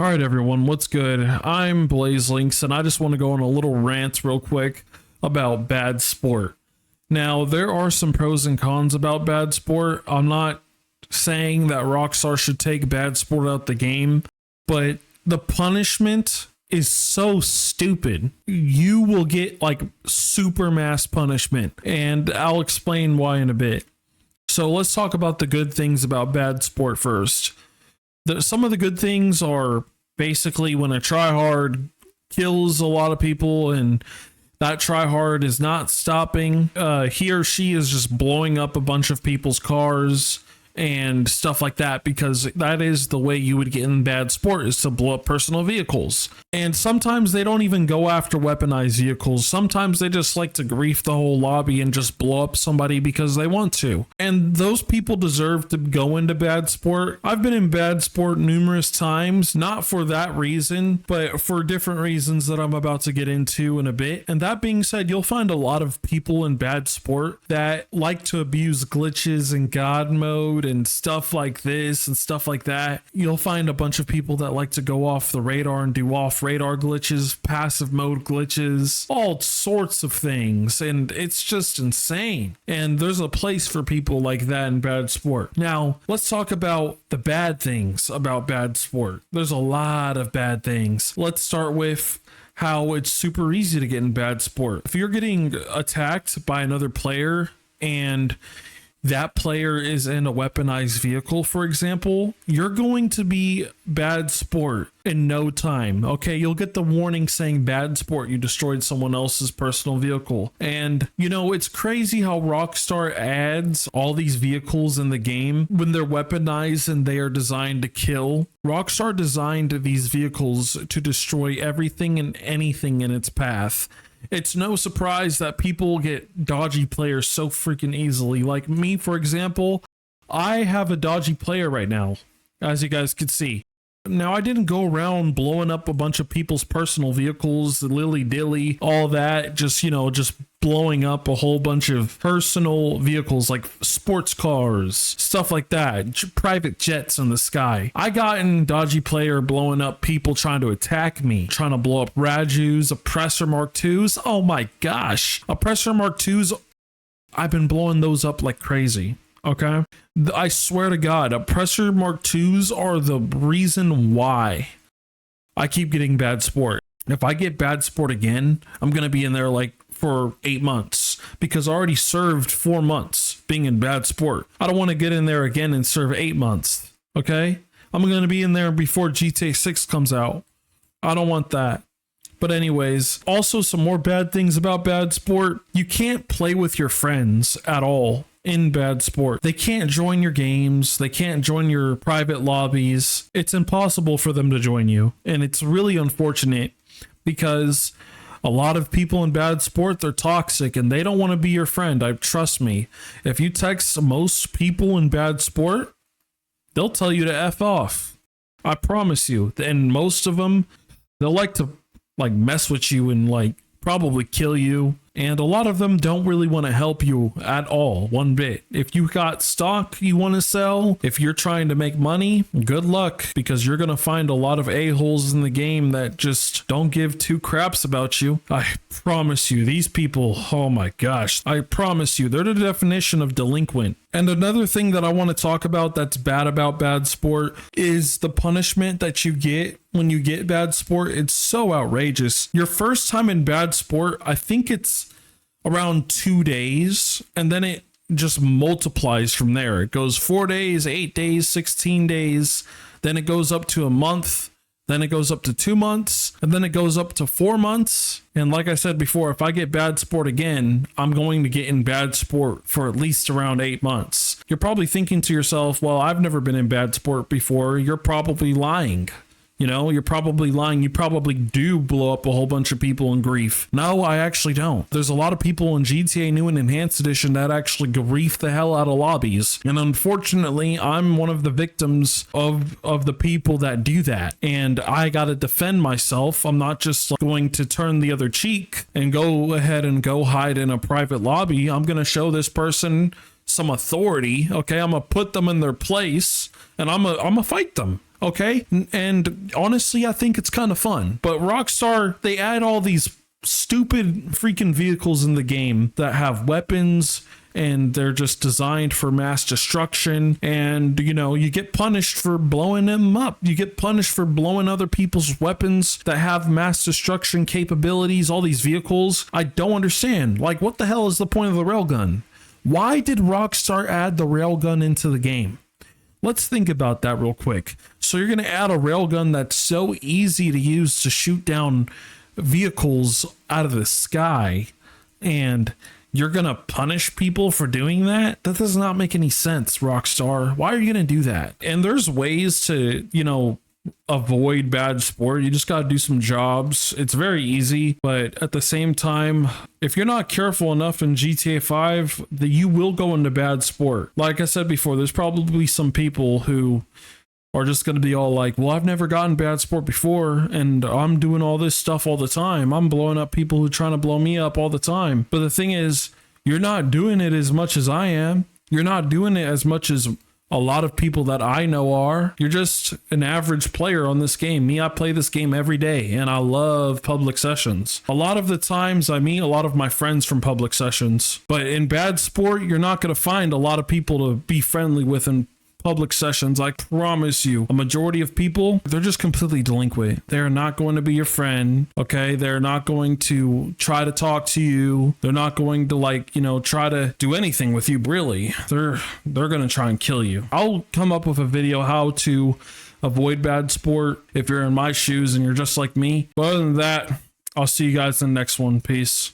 All right, everyone, what's good? I'm BlazeLinks, and I just want to go on a little rant real quick about bad sport. Now, there are some pros and cons about bad sport. I'm not saying that Rockstar should take bad sport out the game, but the punishment is so stupid. You will get like super mass punishment, and I'll explain why in a bit. So let's talk about the good things about bad sport first. Some of the good things are basically when a tryhard kills a lot of people and that tryhard is not stopping, he or she is just blowing up a bunch of people's cars and stuff like that, because that is the way you would get in bad sport, is to blow up personal vehicles. And sometimes they don't even go after weaponized vehicles. Sometimes they just like to grief the whole lobby and just blow up somebody because they want to. And those people deserve to go into bad sport. I've been in bad sport numerous times, not for that reason, but for different reasons that I'm about to get into in a bit. And that being said, you'll find a lot of people in bad sport that like to abuse glitches and God mode and stuff like this and stuff like that. You'll find a bunch of people that like to go off the radar and do off radar glitches, passive mode glitches, all sorts of things, and it's just insane. And there's a place for people like that in bad sport. Now, let's talk about the bad things about bad sport. There's a lot of bad things. Let's start with how it's super easy to get in bad sport. If you're getting attacked by another player and that player is in a weaponized vehicle, for example, you're going to be bad sport in no time. Okay, you'll get the warning saying bad sport, you destroyed someone else's personal vehicle. And you know, it's crazy how Rockstar adds all these vehicles in the game when they're weaponized and they are designed to kill. Rockstar designed these vehicles to destroy everything and anything in its path. It's no surprise that people get dodgy players so freaking easily. Like me, for example, I have a dodgy player right now, as you guys can see. Now, I didn't go around blowing up a bunch of people's personal vehicles, lily-dilly, all that, just blowing up a whole bunch of personal vehicles like sports cars, stuff like that, private jets in the sky. I got in dodgy player blowing up people trying to attack me, trying to blow up Rajus, Oppressor Mark IIs. Oh my gosh. Oppressor Mark IIs, I've been blowing those up like crazy. Okay, I swear to God, Oppressor Mark IIs are the reason why I keep getting bad sport. If I get bad sport again, I'm going to be in there like for 8 months, because I already served 4 months being in bad sport. I don't want to get in there again and serve 8 months. Okay, I'm going to be in there before GTA 6 comes out. I don't want that. But anyways, also some more bad things about bad sport. You can't play with your friends at all in bad sport. They can't join your games. They can't join your private lobbies. It's impossible for them to join you. And it's really unfortunate, because a lot of people in bad sport, they're toxic and they don't want to be your friend. Trust me. If you text most people in bad sport, they'll tell you to F off. I promise you. And most of them, they'll like to mess with you and probably kill you. And a lot of them don't really want to help you at all, one bit. If you got stock you want to sell, if you're trying to make money, good luck, because you're going to find a lot of a-holes in the game that just don't give two craps about you. I promise you, these people, oh my gosh, I promise you, they're the definition of delinquent. And another thing that I want to talk about that's bad about bad sport is the punishment that you get when you get bad sport. It's so outrageous. Your first time in bad sport, I think it's around 2 days, and then it just multiplies from there. It goes 4 days, 8 days, 16 days, then it goes up to a month, then it goes up to 2 months, and then it goes up to 4 months. And like I said before, if I get bad sport again, I'm going to get in bad sport for at least around 8 months. You're probably thinking to yourself, well, I've never been in bad sport before. You're probably lying. You know, you're probably lying. You probably do blow up a whole bunch of people in grief. No, I actually don't. There's a lot of people in GTA New and Enhanced Edition that actually grief the hell out of lobbies. And unfortunately, I'm one of the victims of the people that do that. And I got to defend myself. I'm not just going to turn the other cheek and go ahead and go hide in a private lobby. I'm going to show this person some authority. Okay, I'm gonna put them in their place, and I'm gonna fight them. Okay, and honestly, I think it's kind of fun. But Rockstar, they add all these stupid freaking vehicles in the game that have weapons, and they're just designed for mass destruction. And you get punished for blowing them up. You get punished for blowing other people's weapons that have mass destruction capabilities. All these vehicles, I don't understand. Like, what the hell is the point of the railgun? Why did Rockstar add the railgun into the game? Let's think about that real quick. So you're going to add a railgun that's so easy to use to shoot down vehicles out of the sky, and you're going to punish people for doing that? That does not make any sense, Rockstar. Why are you going to do that? And there's ways to, avoid bad sport. You just got to do some jobs. It's very easy, but at the same time, if you're not careful enough in GTA 5, you will go into bad sport. Like I said before, there's probably some people who are just going to be all like, well, I've never gotten bad sport before, and I'm doing all this stuff all the time. I'm blowing up people who are trying to blow me up all the time. But the thing is, you're not doing it as much as I am. You're not doing it as much as a lot of people that I know are. You're just an average player on this game. Me, I play this game every day, and I love public sessions. A lot of the times I meet a lot of my friends from public sessions, but in bad sport, you're not going to find a lot of people to be friendly with in public sessions. I promise you, a majority of people, they're just completely delinquent. They're not going to be your friend. Okay, they're not going to try to talk to you. They're not going to try to do anything with you, really. They're going to try and kill you. I'll come up with a video how to avoid bad sport if you're in my shoes and you're just like me. But other than that, I'll see you guys in the next one. Peace.